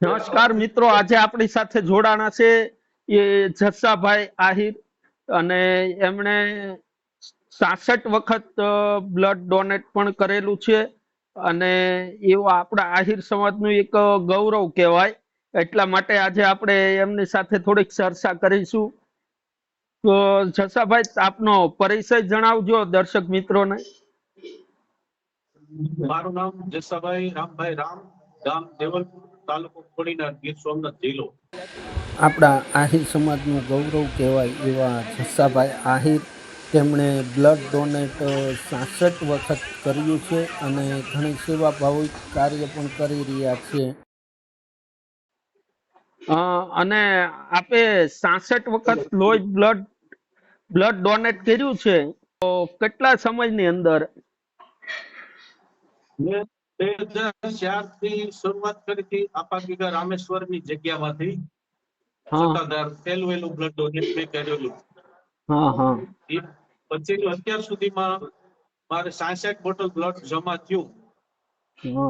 નમસ્કાર મિત્રો, આજે આપણી સાથે જોડાણા છે એ જસ્સાભાઈ આહિર અને એમણે 66 વખત બ્લડ ડોનેટ પણ કરેલું છે અને એવું આપણા આહિર સમાજનું એક ગૌરવ કહેવાય. એટલા માટે આજે આપણે એમની સાથે થોડીક ચર્ચા કરીશું. તો જસ્સાભાઈ, આપનો પરિચય જણાવજો દર્શક મિત્રોને. મારું નામ જસાભાઈ રામભાઈ રામ, ગામ દેવલપુર, તાલુકો કોડીનાર, ગીર સોમનાથ જિલ્લો. આપણા આહિર સમાજનું ગૌરવ કહેવાય એવા જસ્સાભાઈ આહિર, તેમણે બ્લડ ડોનેટ 66 વખત કર્યું છે અને ઘણી સેવાભાવિક કાર્ય પણ કરી રહ્યા છે. અને આપે 66 વખત લોહી બ્લડ ડોનેટ કર્યું છે, તો કેટલા સમયની અંદર? મેં 2004 થી શરૂઆત કરી હતી આપાગીગા રામેશ્વરની જગ્યામાંથી. સત્તાધાર પહેલું બ્લડ ડોનેટ મેં કરેલું. પછી અત્યાર સુધીમાં મારે 66 બોટલ બ્લડ જમા થયું.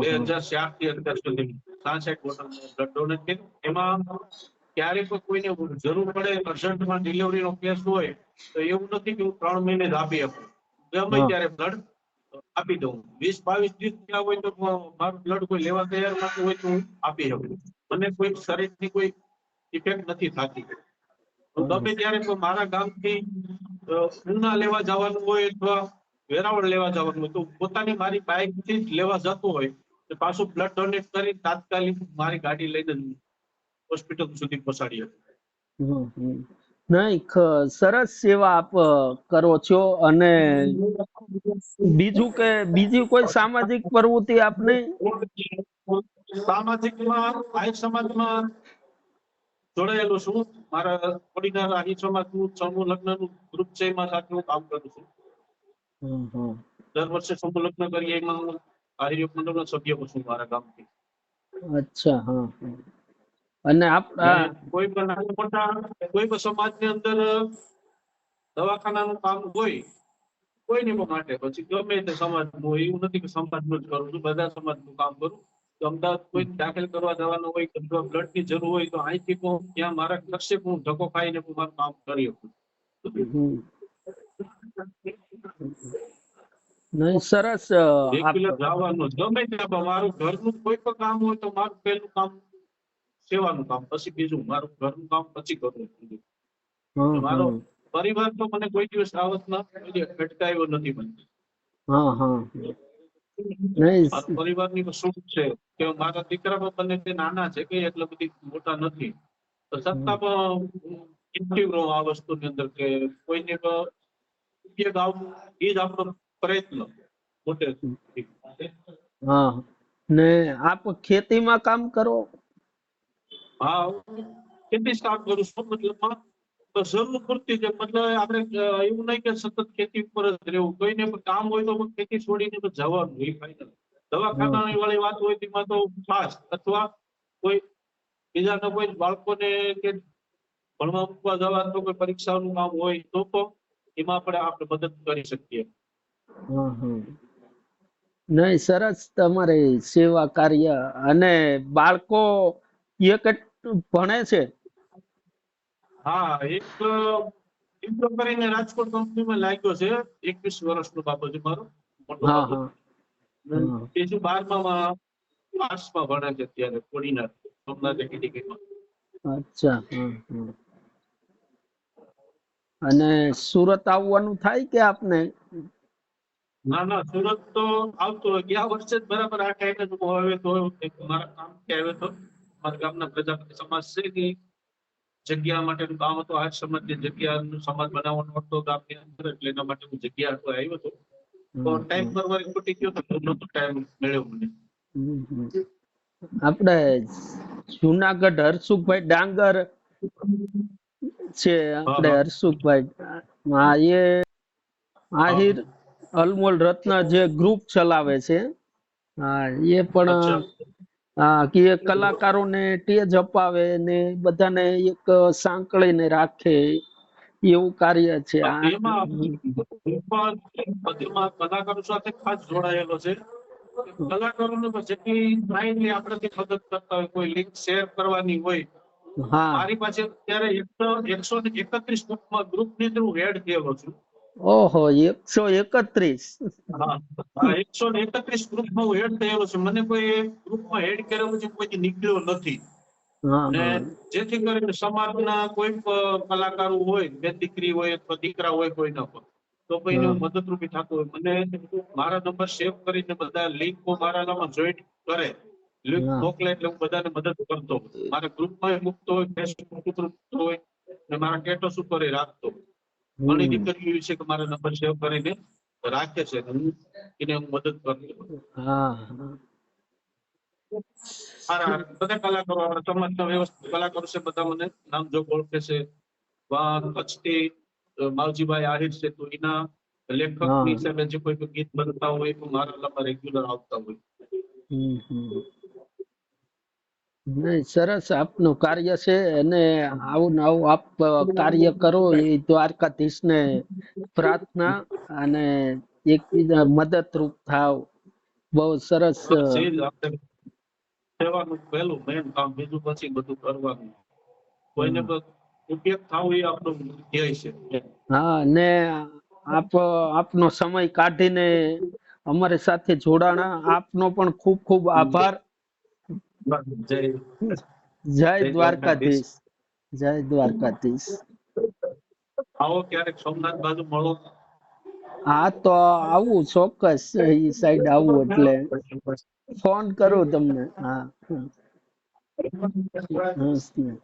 2004 થી અત્યાર સુધી 66 બોટલ બ્લડ ડોનેટ કર્યું. એમાં ક્યારેક કોઈને જરૂર પડે, અર્જન્ટમાં ડિલિવરીનો કેસ હોય તો એવું નથી કે હું 3 મહિને જ આપી આપું. ગમે ત્યારે બ્લડ આપી દઉં. 20-22 દિવસ થયા હોય તો મારું બ્લડ કોઈ લેવા તૈયાર નથી હોય તો હું આપી શકું. મને કોઈ શરીરની કોઈ ઇફેક્ટ નથી થતી. ગમે ત્યારે મારા ગામથી ઉના લેવા જવાનું હોય અથવા વેરાવળ લેવા જવાનું હોય તો પોતાની મારી બાઇક થી જ લેવા જતું હોય તો પાછું બ્લડ ડોનેટ કરી તાત્કાલિક મારી ગાડી લઈને હોસ્પિટલ સુધી પહોંચાડી હતી. નહીં, સરસ સેવા આપ કરો છો. અને બીજું કે બીજી કોઈ સામાજિક પ્રવૃત્તિ આપને? સામાજિકમાં આહિર સમાજમાં જોડાયેલો છું. મારા કોડીનાર આહિર સમાજનું સમૂહ લગ્નનું ગ્રુપ છે, એમાં સાથે હું કામ કરું છું. દર વર્ષે સમૂહ લગ્ન કરીએ એમાં હું આહિર મંડળનો સભ્ય છું મારા ગામથી. અચ્છા. અને કોઈ પણ સમાજની અંદર દવાખાનાનું કામ હોય કોઈને માટે, પછી ગમે તે સમાજનું હોય, એવું નથી કે સમાજનું જ કરું છું, બધા સમાજનું કામ કરું. તો અમદાવાદ કોઈ દાખલ કરવા જવાનું હોય, બ્લડ ની જરૂર હોય તો અહીંથી ત્યાં મારા ખર્ચે હું ધક્કો ખાઈને મારું કામ કરી શકું. નહીં, સરસ. જવાનું ગમે ત્યાં મારું ઘરનું કોઈ પણ કામ હોય તો મારું પહેલું કામ સેવાનું કામ, પછી બીજું મારું ઘરનું કામ પછી કરું. મારો પરિવાર તો મને કોઈ દિવસ આવતના અટકાવ્યો નથી. મારા પરિવારની તો શું છે કે મારા દીકરા બંને તે નાના છે કે એટલે બધી મોટા નથી, તો છતાં પણ એક્ટિવ રહો આ વસ્તુની અંદર કે કોઈને ઉપયોગ આવવું એ જ આપણો પ્રયત્ન મોટે. ને આપ ખેતીમાં કામ કરો? હા, ખેતી સ્ટાર્ટ કરું છું. મતલબ જરૂર પૂરતી છે. મતલબ આપણે એવું નહીં કે સતત ખેતી ઉપર જ રહેવું. કોઈને પણ કામ હોય તો ખેતી છોડીને તો જવાનું. એ ફાઇનલ. દવાખાના વાળી વાત હોય તેમાં તો ખાસ, અથવા કોઈ બીજાના કોઈ બાળકોને કે ભણવા મૂકવા જવા તો કોઈ પરીક્ષાનું કામ હોય તો એમાં આપણે મદદ કરી શકીએ. નહીં, સરસ તમારી સેવા કાર્ય. અને બાળકો એક ભણે છે? હા, એક કરીને રાજકોટ કંપનીમાં લાગ્યો છે. 21 વર્ષનો બાબો છે મારો મોટો બાબો. બીજું 12માં આર્ટ્સમાં ભણે છે અત્યારે કોડીનાર સોમનાથ એકેડેમીમાં. અચ્છા. અને સુરત આવવાનું થાય કે આપને? ના, સુરત તો આવતો હોય. ગયા વર્ષે જ બરાબર આ ટાઈમે જ હું આવ્યો તો મારા કામ આવ્યો હતો. મારા ગામના પ્રજાપતિ સમાજ છે કે જગ્યા માટેનું કામ હતું. આ સમાજની જગ્યાનું સમાજ બનાવવાનો હતો ગામની અંદર, એટલે એના માટે હું જગ્યા આવ્યો હતો. તો ટાઈમ પરવાર ખૂટી ગયો તો નતો ટાઈમ મળ્યો મને. આપણે જુનાગઢ હરસુખભાઈ ડાંગર છે, આપણે હરસુખભાઈ, એ આહિર અલમોલ રત્ન જે ગ્રુપ ચલાવે છે, એ પણ કે કલાકારોને ટેજ અપાવે ને બધાને એક સાંકળીને રાખે એવું કાર્ય છે. એમાં કલાકારો સાથે ખાસ જોડાયેલો છે. કલાકારોને તો જેટલી થાય એટલી આપણાથી મદદ કરતા હોય, કોઈ લિંક શેર કરવાની હોય. હા. મારી પાસે અત્યારે 131 ગ્રુપની થ્રુ હેડ થયેલો છું. ઓહો, 131. હા, 131 ગ્રુપમાં હું હેડ થયેલો છું. મને કોઈ ગ્રુપમાં હેડ કરેલું છે કોઈથી નીકળ્યો નથી. હા ને હા જેથી કરીને સમાજના કોઈ પણ કલાકારો હોય, બે દીકરી હોય અથવા દીકરા હોય કોઈના પર, તો કોઈને હા હું મદદરૂપી થતો હોય, મને મારા નંબર સેવ કરીને બધા લિંકો મારામાં જોઈન્ટ કરે, લિંક હા. મોકલે એટલે હું બધાને મદદ કરતો હોય. મારા ગ્રુપમાં મૂકતો હોય, ફેસબુક ઉપર મૂકતો હોય, ને મારા સ્ટેટસ ઉપર રાખતો હોય. ઘણી હમ. દીકરીઓ એવી છે કે મારા નંબર સેવ કરીને રાખે છે, હું એને મદદ કરતો હોય. હા હા. મારા બધા કલાકારો, આપણા સમાજના વ્યવસ્થિત કલાકારો છે, બધા મને નામ જો ઓળખે છે. કચ્છથી માવજીભાઈ આહિર છે, તો એના હા. લેખકની હિસાબે જે કોઈ પણ ગીત બનતા હોય તો મારા લગા રેગ્યુલર આવતા હોય. હમ હમ. નહીં, સરસ આપનું કાર્ય છે, અને આવું ને આવું આપ કાર્ય કરો એ દ્વારકાધીશને પ્રાર્થના, અને એકબીજા મદદરૂપ થાવ. બહુ સરસ. બસ એ જ આપણે સેવાનું પહેલું મેન કામ, બીજું પછી બધું કરવાનું. કોઈને પણ ઉપયોગ થવો એ આપણો ધ્યેય છે. હા, ને આપનો સમય કાઢીને અમારી સાથે જોડાણા, આપનો પણ ખૂબ ખૂબ આભાર. જય જય જય દ્વારકાધીશ. દ્વારકાધીશ. જય દ્વારકાધીશ. આવો ક્યારેક સોમનાથ બાજુ મળો. હા, તો આવું ચોક્કસ, એ સાઈડ આવું એટલે ફોન કરું તમને. હા. હમ.